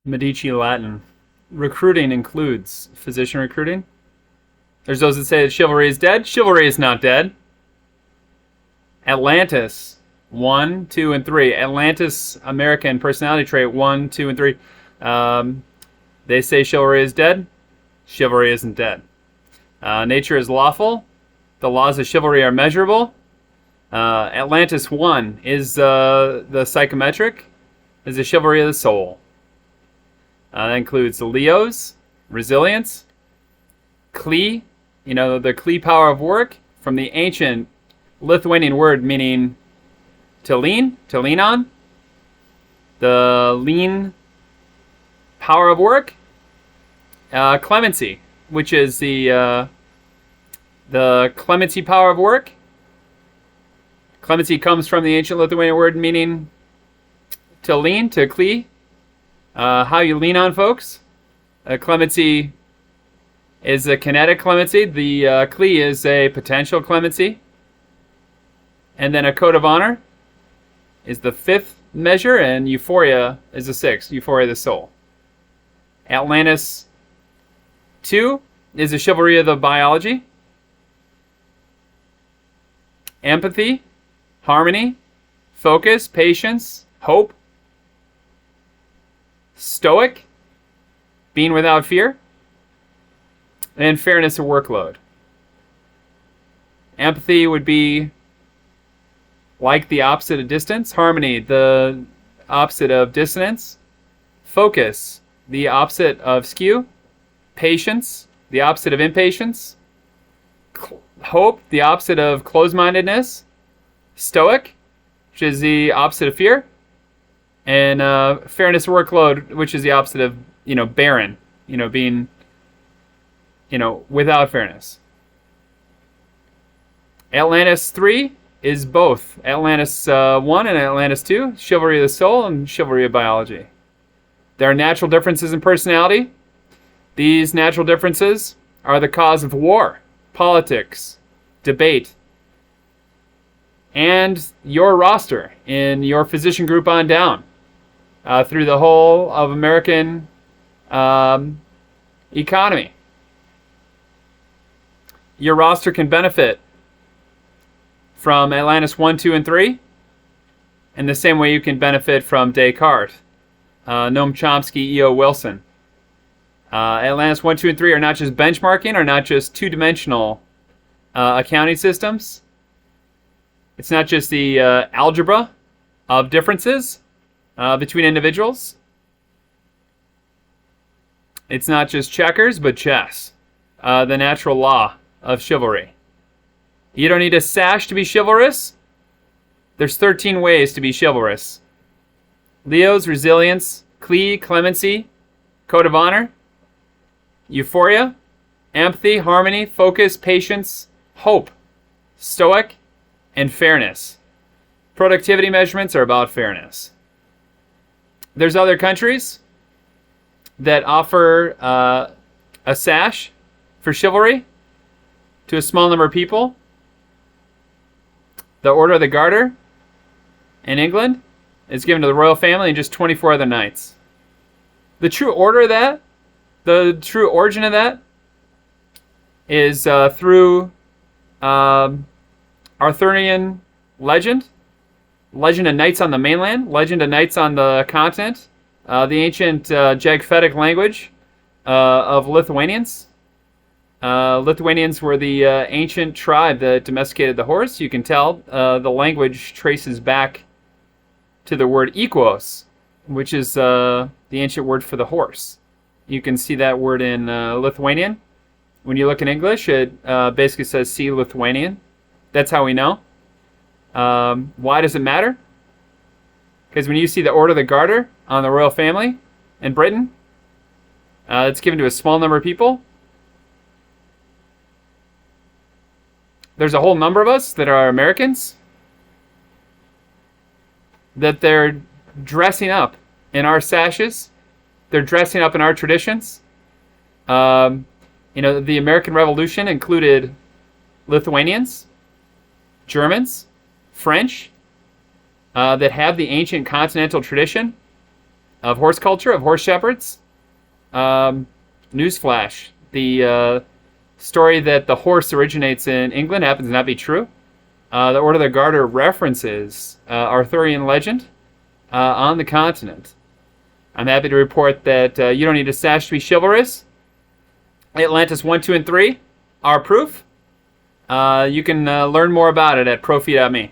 Medici Latin. Recruiting includes physician recruiting. There's those that say that chivalry is dead. Chivalry is not dead. Atlantis, 1, 2, and 3. Atlantis, American personality trait, 1, 2, and 3. They say chivalry is dead. Chivalry isn't dead. Nature is lawful. The laws of chivalry are measurable. Atlantis 1 is the psychometric, is the chivalry of the soul. That includes the Leos, resilience, Klee, the Klee power of work, from the ancient Lithuanian word meaning to lean on. The lean power of work. Clemency, which is the clemency power of work. Clemency comes from the ancient Lithuanian word meaning to lean, to Klee. How you lean on folks. Clemency is a kinetic clemency. The Klee is a potential clemency. And then a code of honor is the 5th measure, and euphoria is the 6th, euphoria of the soul. Atlantis 2 is the chivalry of the biology. Empathy, harmony, focus, patience, hope. Stoic, being without fear. And fairness of workload. Empathy would be like the opposite of distance. Harmony, the opposite of dissonance. Focus, the opposite of skew. Patience, the opposite of impatience. Hope, the opposite of closed-mindedness. Stoic, which is the opposite of fear. And fairness of workload, which is the opposite of, barren, being, without fairness. Atlantis 3 is both Atlantis 1 and Atlantis 2, chivalry of the soul and chivalry of biology. There are natural differences in personality. These natural differences are the cause of war, politics, debate, and your roster in your physician group on down through the whole of American economy. Your roster can benefit from Atlantis 1, 2, and 3 in the same way you can benefit from Descartes, Noam Chomsky, E.O. Wilson. Atlantis 1, 2, and 3 are not just benchmarking, are not just two-dimensional accounting systems. It's not just the algebra of differences between individuals. It's not just checkers, but chess. The natural law of chivalry. You don't need a sash to be chivalrous. There's 13 ways to be chivalrous. Leo's, resilience, Klee, clemency, code of honor, euphoria, empathy, harmony, focus, patience, hope, stoic, and fairness. Productivity measurements are about fairness. There's other countries that offer a sash for chivalry to a small number of people. The Order of the Garter in England is given to the royal family and just 24 other knights. The true order of that, the true origin of that, is through Arthurian legend of knights on the mainland, legend of knights on the continent, the ancient Jagfetic language of Lithuanians. Lithuanians were the ancient tribe that domesticated the horse. You can tell the language traces back to the word equos, which is the ancient word for the horse. You can see that word in Lithuanian. When you look in English, it basically says "see Lithuanian." That's how we know. Why does it matter? Because when you see the Order of the Garter on the royal family in Britain, it's given to a small number of people. There's a whole number of us that are Americans that they're dressing up in our sashes. They're dressing up in our traditions. The American Revolution included Lithuanians, Germans, French, that have the ancient continental tradition of horse culture, of horse shepherds. Newsflash. The story that the horse originates in England happens to not be true. The Order of the Garter references Arthurian legend on the continent. I'm happy to report that you don't need a sash to be chivalrous. Atlantis 1, 2, and 3 are proof. You can learn more about it at profi.me.